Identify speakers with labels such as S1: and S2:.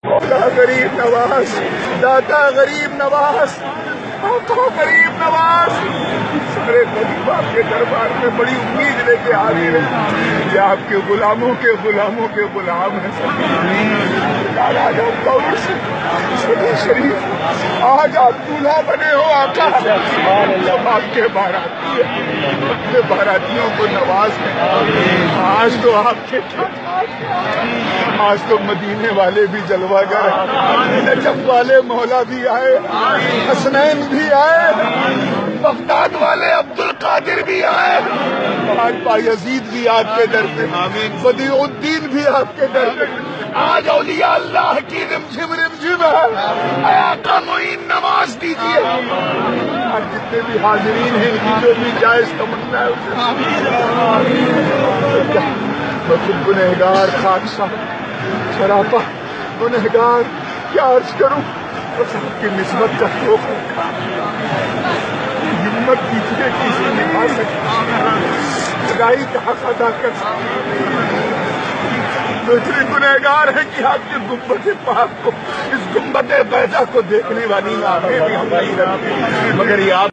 S1: مولا غریب نواز، داتا غریب نواز، آقا غریب نواز، سارے غریب آپ کے دربار میں بڑی امید لے کے حاضر ہیں. یہ آپ کے غلاموں کے غلاموں کے غلام ہیں. آج آپ قبر سے شریف آج آپ دولہا بنے ہو آقا. سب آپ کے باراتی ہیں، اپنے باراتیوں کو نواز ہیں. آج تو آپ کے آج تو مدینے والے بھی جلوہ گر ہیں، نجف والے مولا بھی آئے، حسنین بھی آئے، بغداد والے عبد القادر بھی آئے، آج بایزید بھی آپ کے در پہ، بدیع الدین بھی آپ کے در پہ. آج اولیاء اللہ کی رمجھم رمجھم ہے. اے آقا معین نواز دیجیے. آج جتنے بھی حاضرین ہیں ان کی جو بھی جائز تمنا ہے اسے گنہگار خاکسار سراپا گنہگار کیا عرض کروں، بس آپ کی نسبت کا شوق رکھا. ہمت کیجیے کہ اسے نبھا سکے، خدائی کا حق ادا کر سکے. دوسری گنہگار ہے کہ آپ کے گنبد پاک کو، اس گنبد بیضا کو دیکھنے والی آنکھیں بھی ہماری رکھیں، مگر یہ آپ